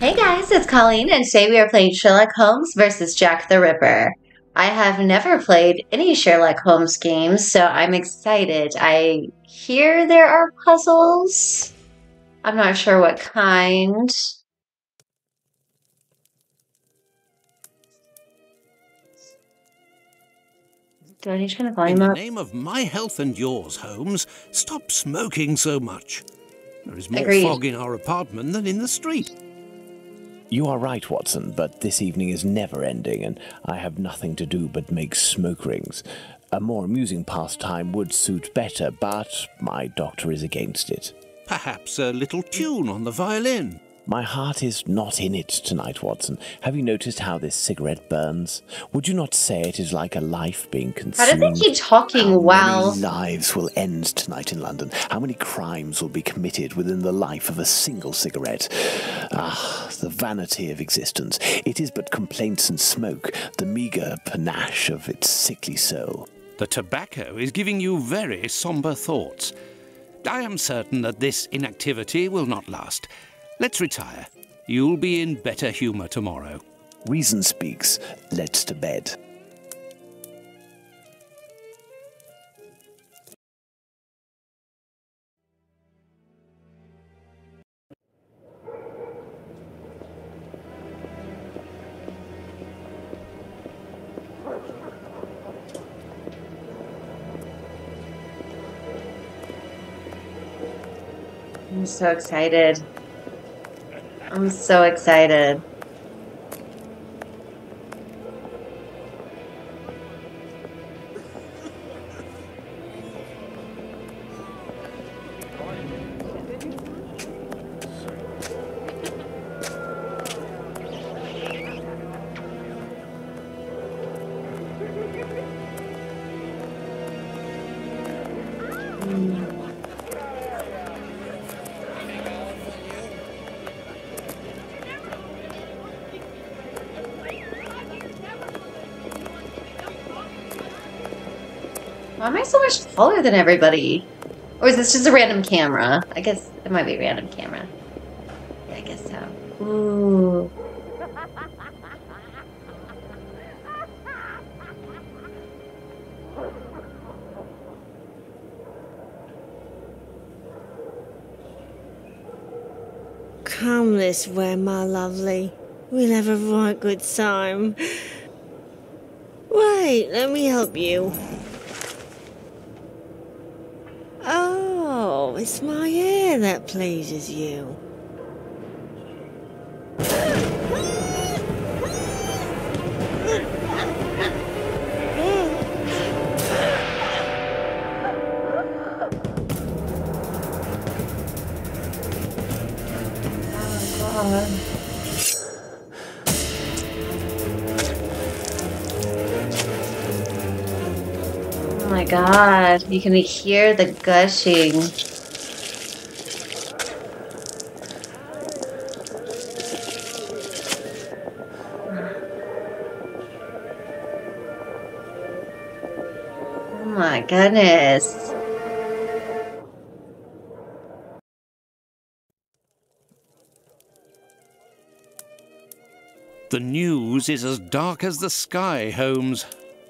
Hey guys, it's Colleen, and today we are playing Sherlock Holmes versus Jack the Ripper. I have never played any Sherlock Holmes games, so I'm excited. I hear there are puzzles. I'm not sure what kind. Do I need to turn the In volume the up? name of my health and yours, Holmes, stop smoking so much. There is more Agreed. fog in our apartment than in the street. You are right, Watson, but this evening is never ending, and I have nothing to do but make smoke rings. A more amusing pastime would suit better, but my doctor is against it. Perhaps a little tune on the violin. My heart is not in it tonight, Watson. Have you noticed how this cigarette burns? Would you not say it is like a life being How consumed? did they keep talking How while... many lives will end tonight in London? How many crimes will be committed within the life of a single cigarette? Ah, the vanity of existence. It is but complaints and smoke, the meagre panache of its sickly soul. The tobacco is giving you very sombre thoughts. I am certain that this inactivity will not last. Let's retire. You'll be in better humour tomorrow. Reason speaks. Let's to bed. I'm so excited. I'm so excited. Why am I so much taller than everybody? Or is this just a random camera? I guess it might be a random camera. Yeah, I guess so. Ooh. Come this way, my lovely. We'll have a right good time. Wait, let me help you. Oh, it's my hair that pleases you. Oh my god, you can hear the gushing. Oh my goodness. The news is as dark as the sky, Holmes.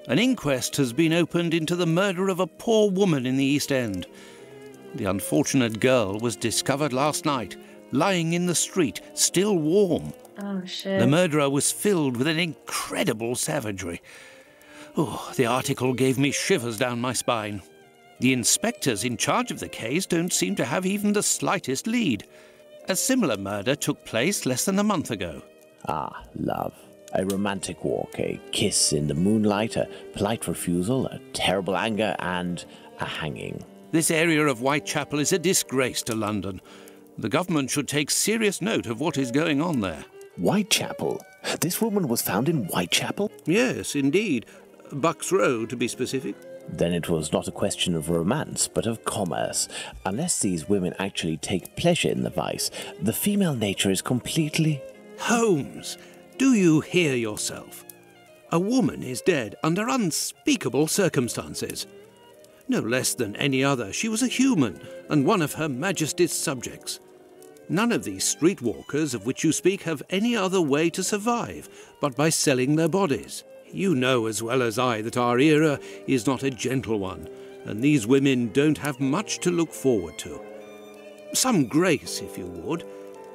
An inquest has been opened into the murder of a poor woman in the East End. The unfortunate girl was discovered last night, lying in the street, still warm. Oh shit. The murderer was filled with an incredible savagery. Oh, the article gave me shivers down my spine. The inspectors in charge of the case don't seem to have even the slightest lead. A similar murder took place less than a month ago. Ah, love. A romantic walk, a kiss in the moonlight, a polite refusal, a terrible anger, and a hanging. This area of Whitechapel is a disgrace to London. The government should take serious note of what is going on there. Whitechapel? This woman was found in Whitechapel? Yes, indeed. Bucks Row, to be specific. Then it was not a question of romance, but of commerce. Unless these women actually take pleasure in the vice, the female nature is completely... Holmes, do you hear yourself? A woman is dead under unspeakable circumstances. No less than any other, she was a human and one of Her Majesty's subjects. None of these streetwalkers of which you speak have any other way to survive but by selling their bodies. You know as well as I that our era is not a gentle one, and these women don't have much to look forward to. Some grace, if you would.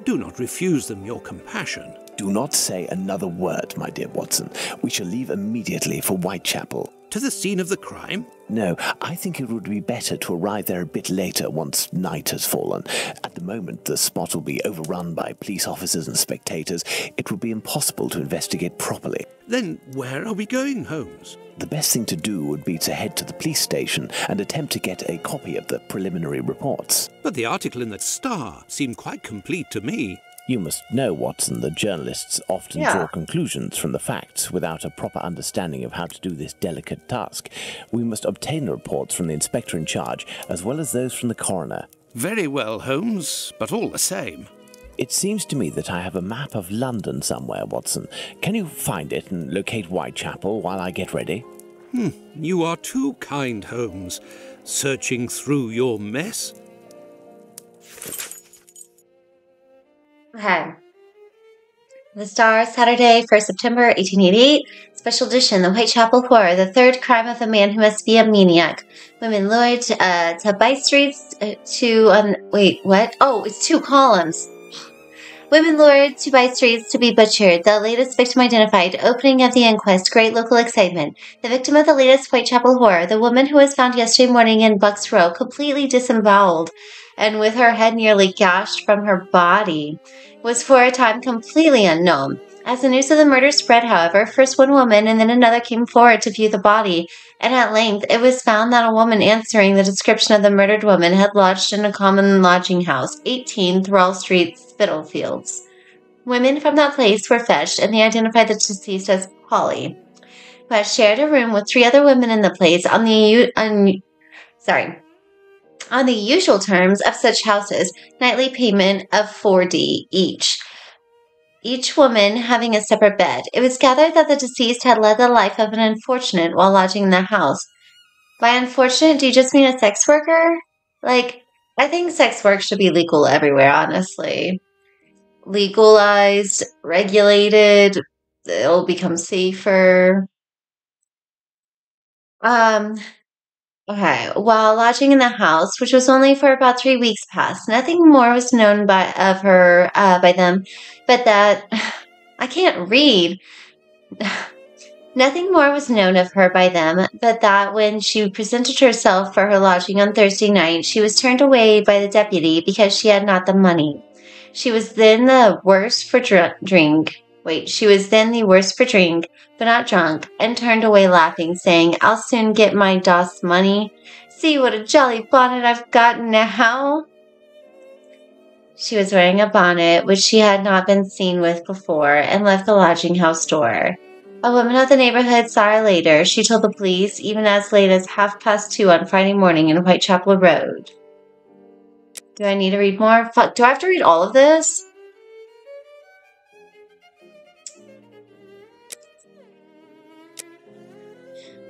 Do not refuse them your compassion. Do not say another word, my dear Watson. We shall leave immediately for Whitechapel. To the scene of the crime? No, I think it would be better to arrive there a bit later once night has fallen. At the moment, the spot will be overrun by police officers and spectators. It would be impossible to investigate properly. Then where are we going, Holmes? The best thing to do would be to head to the police station and attempt to get a copy of the preliminary reports. But the article in the Star seemed quite complete to me. You must know, Watson, that journalists often draw conclusions from the facts without a proper understanding of how to do this delicate task. We must obtain the reports from the inspector in charge, as well as those from the coroner. Very well, Holmes, but all the same. It seems to me that I have a map of London somewhere, Watson. Can you find it and locate Whitechapel while I get ready? You are too kind, Holmes. Searching through your mess? Okay. The Star, Saturday, 1st September, 1888. Special edition, The Whitechapel Horror, the third crime of the man who must be a maniac. Women lured to by streets wait, what? Oh, it's 2 columns. Women lured to by streets to be butchered. The latest victim identified. Opening of the inquest. Great local excitement. The victim of the latest Whitechapel horror. The woman who was found yesterday morning in Bucks Row, completely disemboweled and with her head nearly gashed from her body, was for a time completely unknown. As the news of the murder spread, however, first one woman and then another came forward to view the body, and at length it was found that a woman answering the description of the murdered woman had lodged in a common lodging house, 18 Thrall Street, Spitalfields. Women from that place were fetched, and they identified the deceased as Polly, who had shared a room with 3 other women in the place on the usual terms of such houses, nightly payment of 4d each. Each woman having a separate bed. It was gathered that the deceased had led the life of an unfortunate while lodging in the house. By unfortunate, do you just mean a sex worker? I think sex work should be legal everywhere, honestly. Legalized, regulated, it'll become safer. Okay, while lodging in the house, which was only for about 3 weeks past, nothing more was known by them, but that I can't read. Nothing more was known of her by them, but that when she presented herself for her lodging on Thursday night, she was turned away by the deputy because she had not the money. She was then the worse for drink. She was then the worse for drink, but not drunk, and turned away laughing, saying, "I'll soon get my DOS money. See what a jolly bonnet I've got now." She was wearing a bonnet which she had not been seen with before, and left the lodging house door. A woman of the neighborhood saw her later. She told the police, even as late as 2:30 on Friday morning in Whitechapel Road. Do I need to read more? Fuck, do I have to read all of this?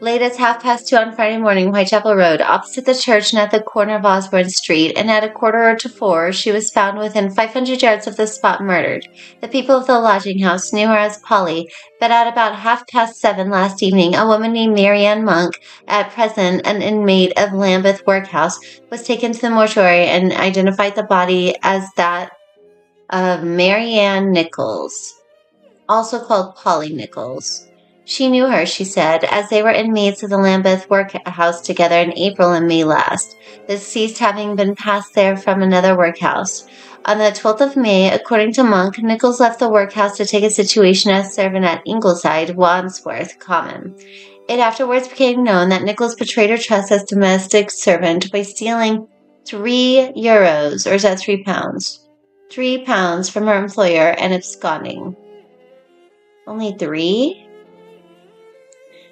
Late as 2:30 on Friday morning, Whitechapel Road, opposite the church and at the corner of Osborne Street, and at 3:45, she was found within 500 yards of the spot murdered. The people of the lodging house knew her as Polly, but at about 7:30 last evening, a woman named Mary Ann Monk, at present an inmate of Lambeth Workhouse, was taken to the mortuary and identified the body as that of Mary Ann Nichols, also called Polly Nichols. She knew her, she said, as they were inmates of the Lambeth Workhouse together in April and May last, the deceased having been passed there from another workhouse. On the 12th of May, according to Monk, Nichols left the workhouse to take a situation as servant at Ingleside, Wandsworth Common. It afterwards became known that Nichols betrayed her trust as domestic servant by stealing €3, or is that £3? £3 from her employer and absconding. Only 3?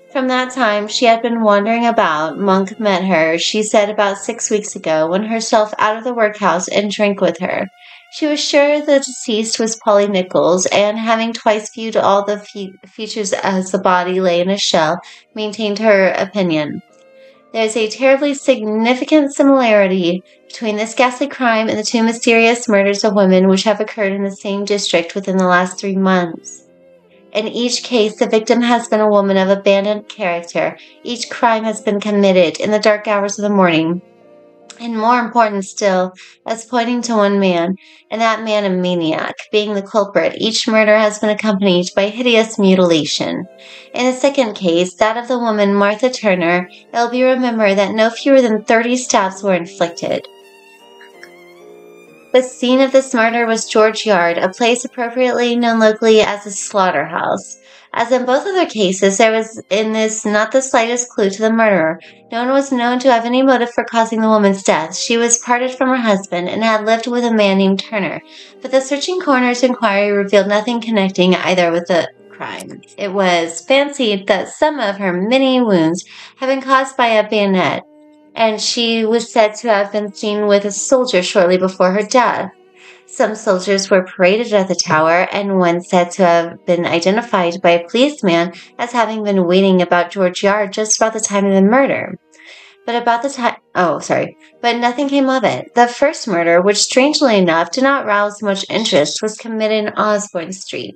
From that time, she had been wandering about. Monk met her, she said, about 6 weeks ago, when herself out of the workhouse, and drank with her. She was sure the deceased was Polly Nichols, and having twice viewed all the features as the body lay in a shell, maintained her opinion. There is a terribly significant similarity between this ghastly crime and the two mysterious murders of women which have occurred in the same district within the last 3 months. In each case, the victim has been a woman of abandoned character. Each crime has been committed in the dark hours of the morning. And more important still, as pointing to one man, and that man a maniac, being the culprit, each murder has been accompanied by hideous mutilation. In the second case, that of the woman Martha Turner, it will be remembered that no fewer than 30 stabs were inflicted. The scene of this murder was George Yard, a place appropriately known locally as a slaughterhouse. As in both other cases, there was in this not the slightest clue to the murderer. No one was known to have any motive for causing the woman's death. She was parted from her husband and had lived with a man named Turner, but the searching coroner's inquiry revealed nothing connecting either with the crime. It was fancied that some of her many wounds had been caused by a bayonet, and she was said to have been seen with a soldier shortly before her death. Some soldiers were paraded at the tower, and one said to have been identified by a policeman as having been waiting about George Yard just about the time of the murder. But nothing came of it. The first murder, which strangely enough did not rouse much interest, was committed in Osborne Street.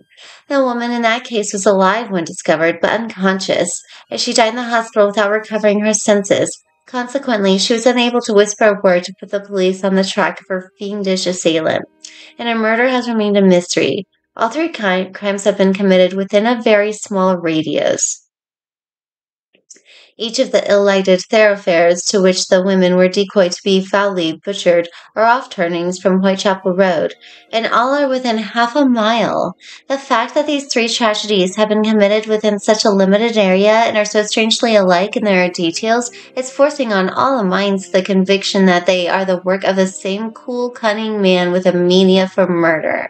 The woman in that case was alive when discovered, but unconscious, as she died in the hospital without recovering her senses. Consequently, she was unable to whisper a word to put the police on the track of her fiendish assailant, and her murder has remained a mystery. All 3 crimes have been committed within a very small radius. Each of the ill-lighted thoroughfares to which the women were decoyed to be foully butchered are off-turnings from Whitechapel Road, and all are within half a mile. The fact that these 3 tragedies have been committed within such a limited area and are so strangely alike in their details is forcing on all the minds the conviction that they are the work of the same cool, cunning man with a mania for murder.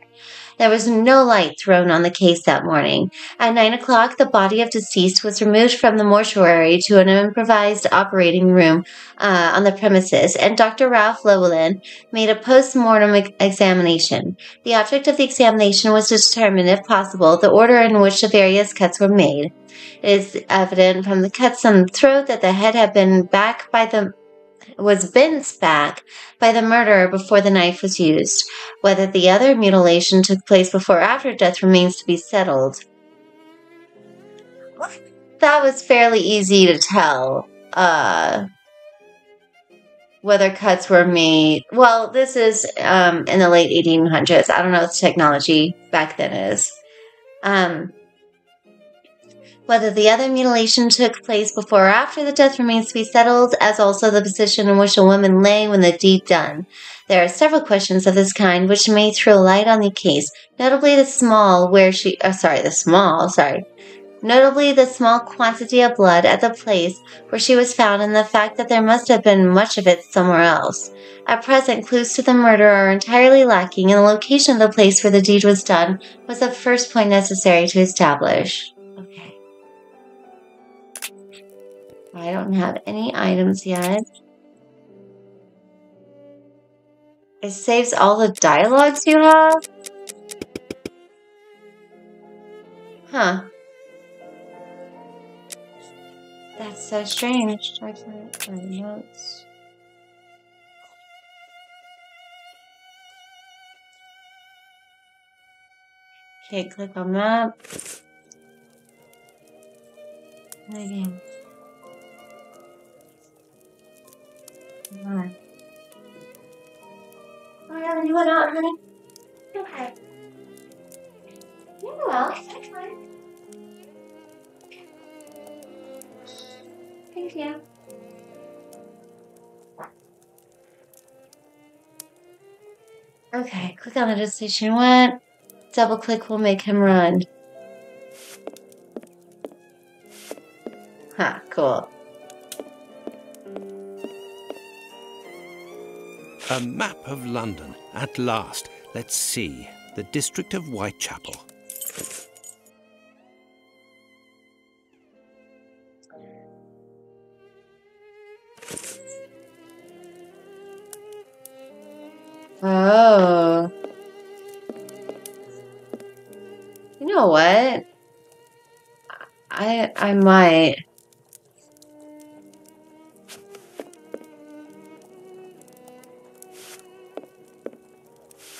There was no light thrown on the case that morning. At 9 o'clock, the body of deceased was removed from the mortuary to an improvised operating room on the premises, and Dr. Ralph Llewellyn made a post-mortem examination. The object of the examination was to determine, if possible, the order in which the various cuts were made. It is evident from the cuts on the throat that the head had been bent back by the murderer before the knife was used. Whether the other mutilation took place before or after death remains to be settled. That was fairly easy to tell. Whether cuts were made. Well, this is in the late 1800s. I don't know what the technology back then is. Whether the other mutilation took place before or after the death remains to be settled, as also the position in which a woman lay when the deed done. There are several questions of this kind which may throw light on the case, notably the small quantity of blood at the place where she was found, and the fact that there must have been much of it somewhere else. At present, clues to the murder are entirely lacking, and the location of the place where the deed was done was the first point necessary to establish. Okay. I don't have any items yet. It saves all the dialogues you have? Huh. That's so strange. Notes. Okay, click on that. Again. Oh, yeah, you went out, honey? Okay. Yeah, well, that's fine. Thank you. Okay, click on the decision. What? Double click will make him run. Huh, cool. A map of London, at last. Let's see. The district of Whitechapel. Oh. You know what? I might.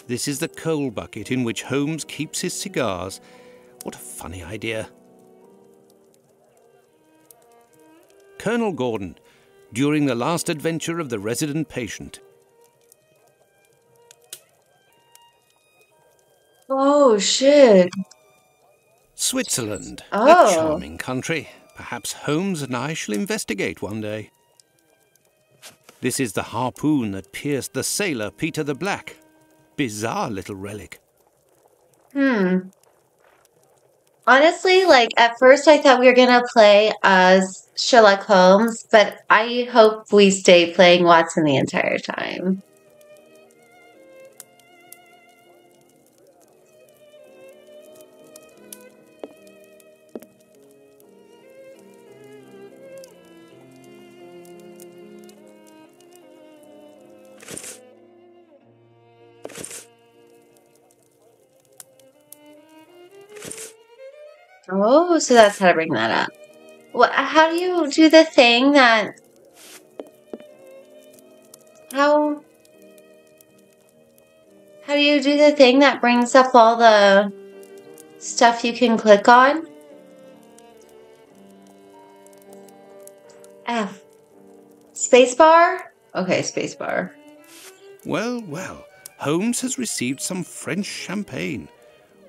This is the coal bucket in which Holmes keeps his cigars. What a funny idea. Colonel Gordon, during the last adventure of the resident patient. Oh, shit. Switzerland, a Oh. charming country. Perhaps Holmes and I shall investigate one day. This is the harpoon that pierced the sailor Peter the Black. Bizarre little relic. Honestly, like, at first I thought we were gonna play as Sherlock Holmes, but I hope we stay playing Watson the entire time. Oh, so that's how to bring that up. What? How do you do the thing that? How? How do you do the thing that brings up all the stuff you can click on? F. Spacebar? Okay, spacebar. Well, well, Holmes has received some French champagne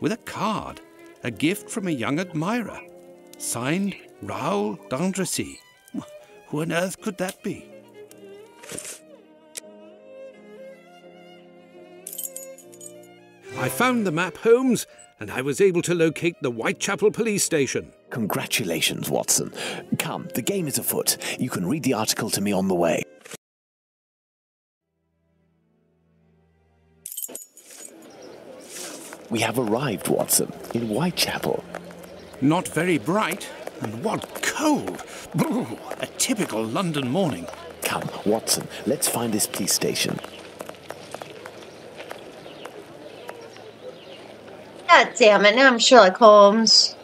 with a card, a gift from a young admirer, signed Raoul d'Andrecy. Who on earth could that be? I found the map, Holmes, and I was able to locate the Whitechapel police station. Congratulations, Watson. Come, the game is afoot. You can read the article to me on the way. We have arrived, Watson, in Whitechapel. Not very bright, and what cold! Brr, a typical London morning. Come, Watson, let's find this police station. God damn it, now I'm Sherlock Holmes.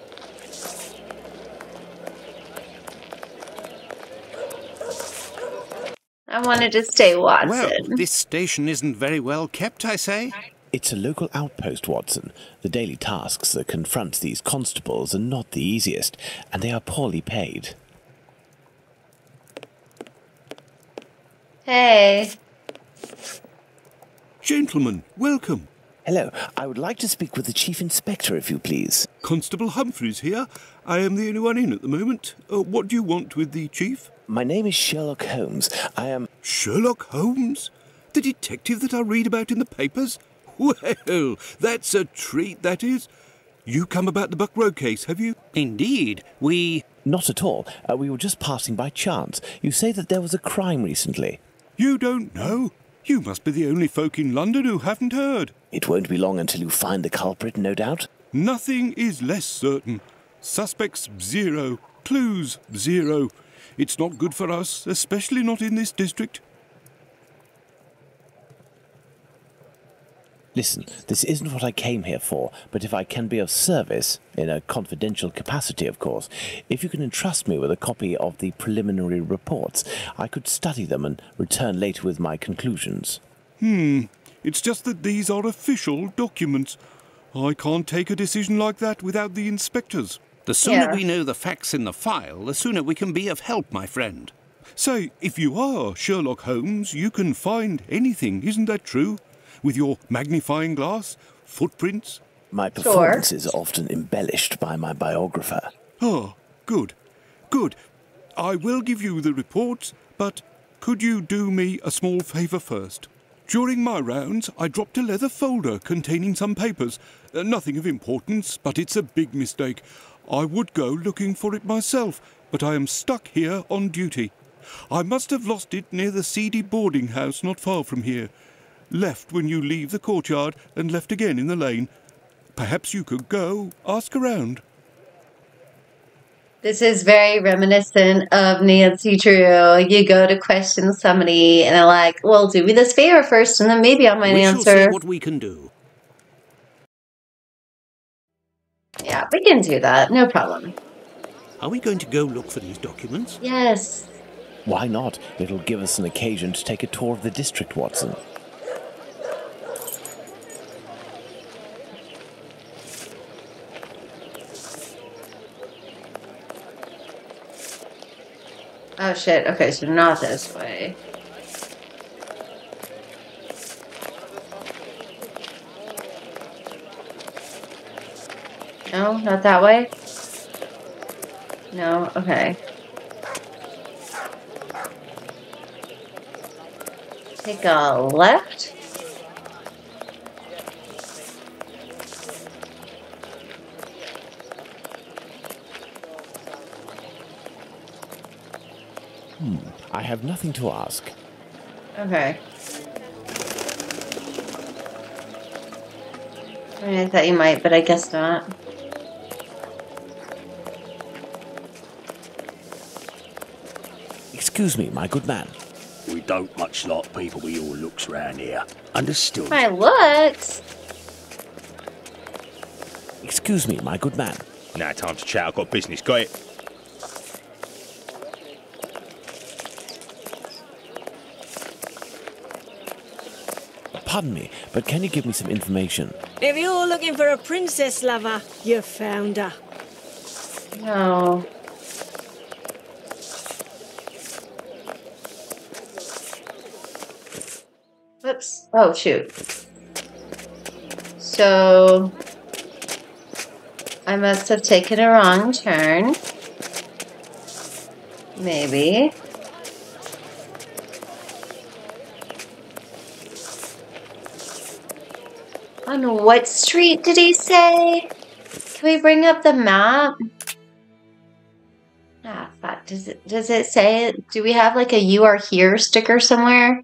I wanted to stay Watson. Well, this station isn't very well kept, I say. It's a local outpost, Watson. The daily tasks that confront these constables are not the easiest, and they are poorly paid. Hey. Gentlemen, welcome. Hello, I would like to speak with the Chief Inspector, if you please. Constable Humphreys here. I am the only one in at the moment. What do you want with the chief? My name is Sherlock Holmes. I am... Sherlock Holmes? The detective that I read about in the papers? Well, that's a treat, that is. You come about the Buck Road case, have you? Indeed, we... Not at all. We were just passing by chance. You say that there was a crime recently. You don't know? You must be the only folk in London who haven't heard. It won't be long until you find the culprit, no doubt. Nothing is less certain. Suspects, 0. Clues, 0. It's not good for us, especially not in this district. Listen, this isn't what I came here for, but if I can be of service, in a confidential capacity, of course, if you can entrust me with a copy of the preliminary reports, I could study them and return later with my conclusions. It's just that these are official documents. I can't take a decision like that without the inspectors. The sooner we know the facts in the file, the sooner we can be of help, my friend. Say, if you are Sherlock Holmes, you can find anything, isn't that true? With your magnifying glass, footprints? My performances are often embellished by my biographer. Oh, good. Good. I will give you the reports, but could you do me a small favour first? During my rounds, I dropped a leather folder containing some papers. Nothing of importance, but it's a big mistake. I would go looking for it myself, but I am stuck here on duty. I must have lost it near the seedy boarding house not far from here. Left when you leave the courtyard and left again in the lane. Perhaps you could go, ask around. This is very reminiscent of Nancy Drew. You go to question somebody and they're like, well, do me this favor first and then maybe I might answer. We shall see what we can do. Yeah, we can do that. No problem. Are we going to go look for these documents? Yes. Why not? It'll give us an occasion to take a tour of the district, Watson. Oh shit, okay, so not this way. No, not that way? No, okay. Take a left? I have nothing to ask. Okay. I mean, I thought you might, but I guess not. Excuse me, my good man. We don't much like people with your looks round here. Understood? My looks? Excuse me, my good man. Now time to chat. I've got business. Got it? Pardon me, but can you give me some information? If you're looking for a princess lover, you found her. No. Whoops. Oh, shoot. So, I must have taken a wrong turn. Maybe. On what street did he say? Can we bring up the map? Ah, fuck. Does it say it? Do we have like a "You Are Here" sticker somewhere?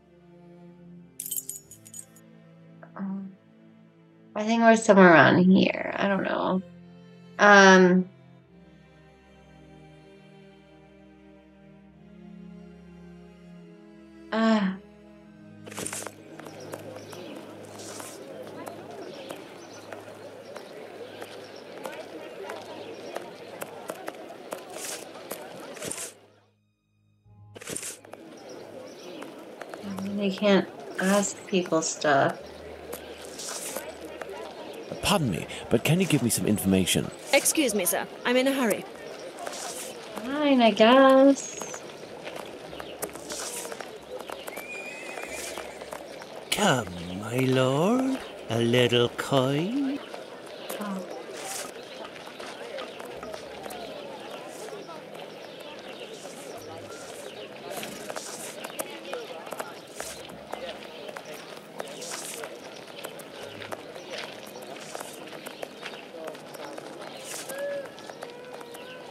I think we're somewhere around here. I don't know. Uh, They can't ask people stuff. Pardon me, but can you give me some information? Excuse me, sir. I'm in a hurry. Fine, I guess. Come, my lord, a little coin. Oh.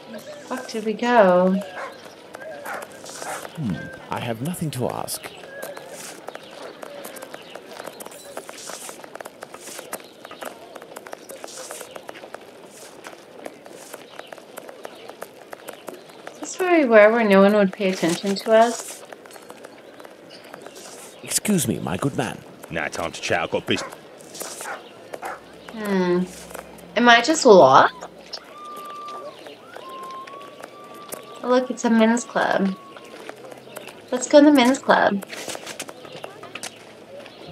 Where the fuck did we go? I have nothing to ask. Is this where we were, where no one would pay attention to us? Excuse me, my good man. Now time to chat. I've got business. Am I just lost? Oh, look, it's a men's club. Let's go to the men's club.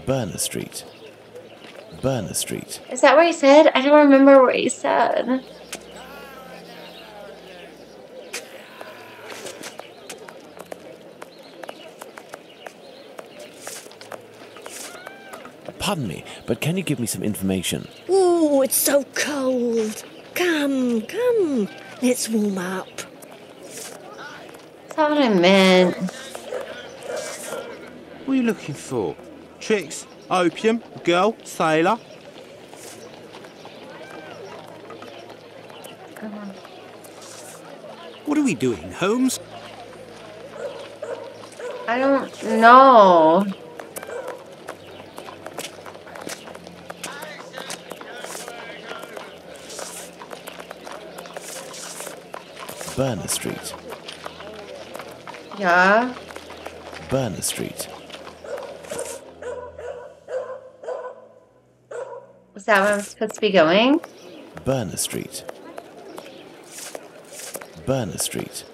Burner Street. Burner Street. Is that what he said? I don't remember what he said. Pardon me, but can you give me some information? Ooh, it's so cold. Come, come. Let's warm up. That's not what I meant. What are you looking for? Tricks? Opium? Girl? Sailor? What are we doing, Holmes? I don't know. Burner Street. Yeah? Burner Street. Was that where I'm supposed to be going? Burner Street. Burner Street.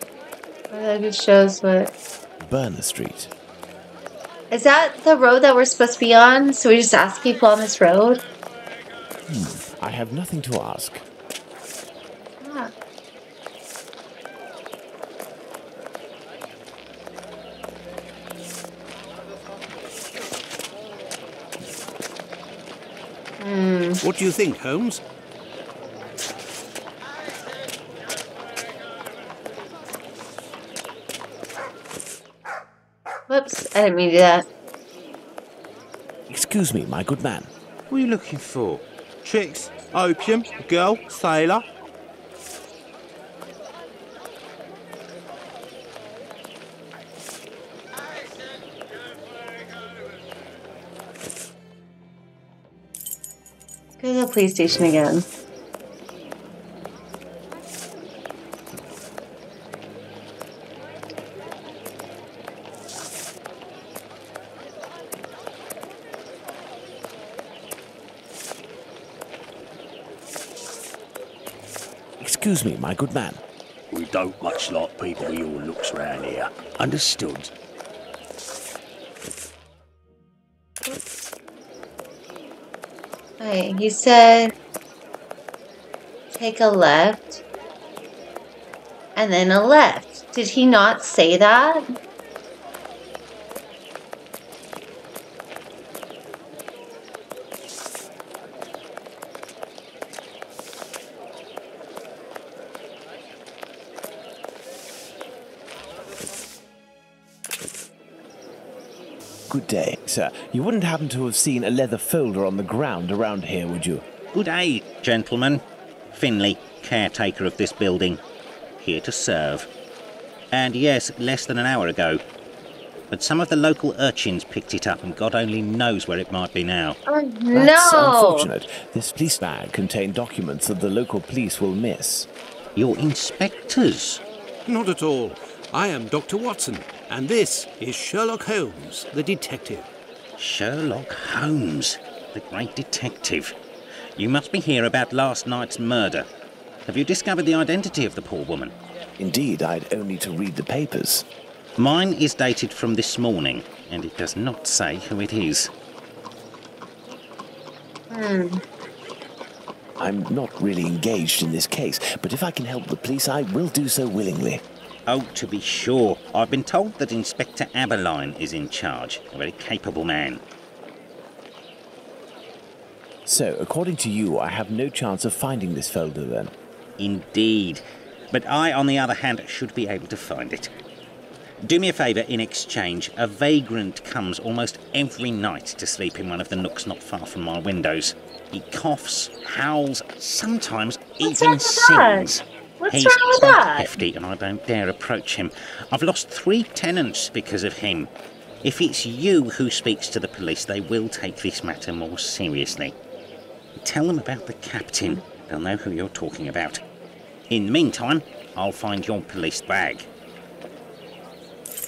Or that just shows what... Burner Street. Is that the road that we're supposed to be on? So we just ask people on this road? I have nothing to ask. Ah. What do you think, Holmes? Whoops, I didn't mean to do that. Excuse me, my good man. What are you looking for? Tricks, opium, girl, sailor. Go to the police station again. Excuse me, my good man. We don't much like people with your looks round here. Understood? Right, he said take a left and then a left. Did he not say that? Good day, sir. You wouldn't happen to have seen a leather folder on the ground around here, would you? Good day, gentlemen. Finley, caretaker of this building. Here to serve. And yes, less than an hour ago. But some of the local urchins picked it up and God only knows where it might be now. Oh, That's no! unfortunate. This police bag contained documents that the local police will miss. Your inspectors? Not at all. I am Dr. Watson, and this is Sherlock Holmes, the detective. Sherlock Holmes, the great detective. You must be here about last night's murder. Have you discovered the identity of the poor woman? Indeed, I'd only to read the papers. Mine is dated from this morning, and it does not say who it is. I'm not really engaged in this case, but if I can help the police, I will do so willingly. Oh, to be sure. I've been told that Inspector Aberline is in charge, a very capable man. So, according to you, I have no chance of finding this folder then? Indeed. But I, on the other hand, should be able to find it. Do me a favour in exchange. A vagrant comes almost every night to sleep in one of the nooks not far from my windows. He coughs, howls, sometimes even sings. What's He's wrong with quite that? hefty and I don't dare approach him. I've lost 3 tenants because of him. If it's you who speaks to the police, they will take this matter more seriously. Tell them about the captain. They'll know who you're talking about. In the meantime, I'll find your police bag.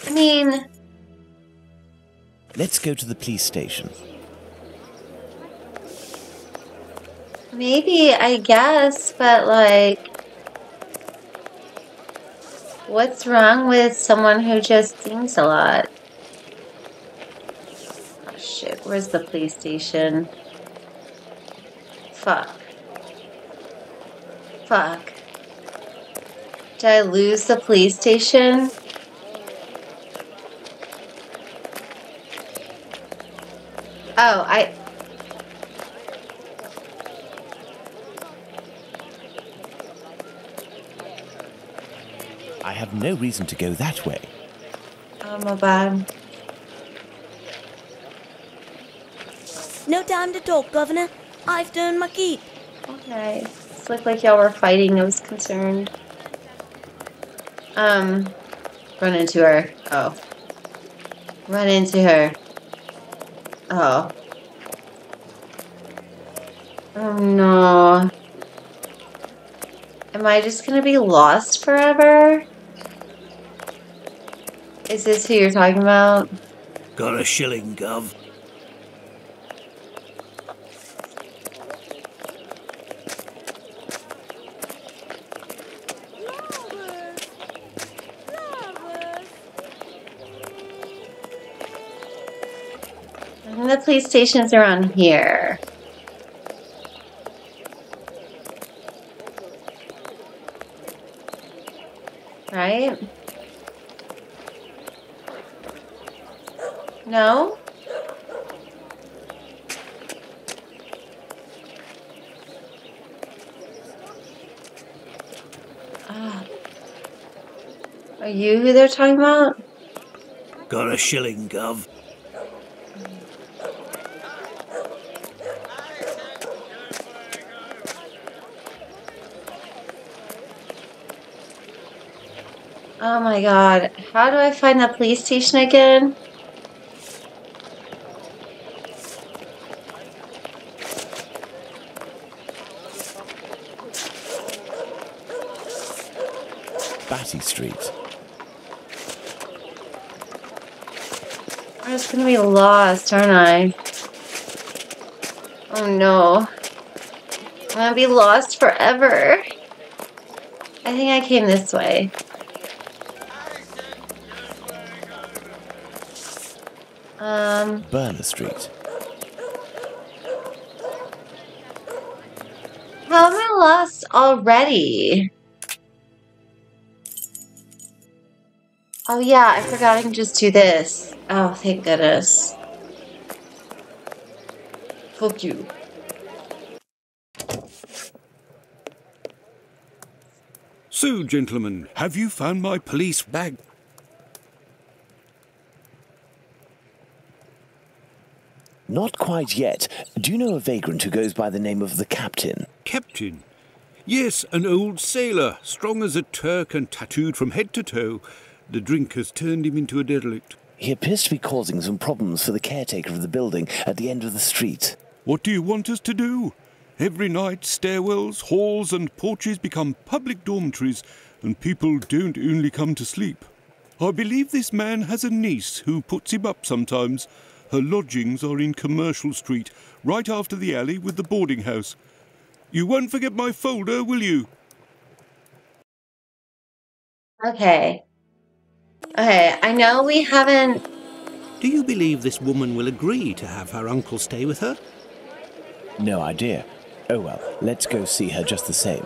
I mean, Let's go to the police station. maybe, I guess, but like, what's wrong with someone who just sings a lot? Oh shit, where's the police station? Fuck. Fuck. Did I lose the police station? Oh, I have no reason to go that way. oh my bad. No time to talk, Governor. I've done my keep. Okay. This looked like y'all were fighting. I was concerned. Run into her. Oh. Run into her. Oh. Oh no. Am I just gonna be lost forever? Is this who you're talking about? Got a shilling, Gov. I think the police station's around here. Right? No? Are you who they're talking about? Got a shilling, Gov. Oh my god. How do I find the police station again? Batty Street. I'm just gonna be lost, aren't I? Oh no. I'm gonna be lost forever. I think I came this way. Burner Street. How am I lost already? Oh yeah, I forgot I can just do this. Oh, thank goodness. Fuck you. So, gentlemen, have you found my police bag? Not quite yet. Do you know a vagrant who goes by the name of the Captain? Captain? Yes, an old sailor, strong as a Turk and tattooed from head to toe. The drink has turned him into a derelict. He appears to be causing some problems for the caretaker of the building at the end of the street. What do you want us to do? Every night, stairwells, halls and porches become public dormitories, and people don't only come to sleep. I believe this man has a niece who puts him up sometimes. Her lodgings are in Commercial Street, right after the alley with the boarding house. You won't forget my folder, will you? Okay. Okay, I know we haven't... Do you believe this woman will agree to have her uncle stay with her? No idea. Oh well, let's go see her just the same.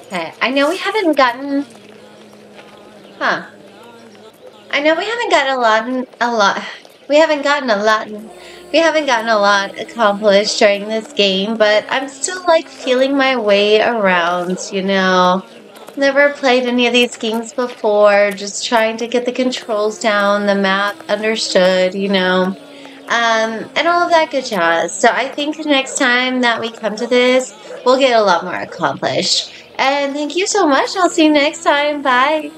Okay, I know we haven't gotten... Huh. I know we haven't gotten we haven't gotten a lot accomplished during this game, but I'm still like feeling my way around, you know. Never played any of these games before, just trying to get the controls down, the map understood, you know, and all of that good jazz. So I think next time that we come to this, we'll get a lot more accomplished. And thank you so much. I'll see you next time. Bye.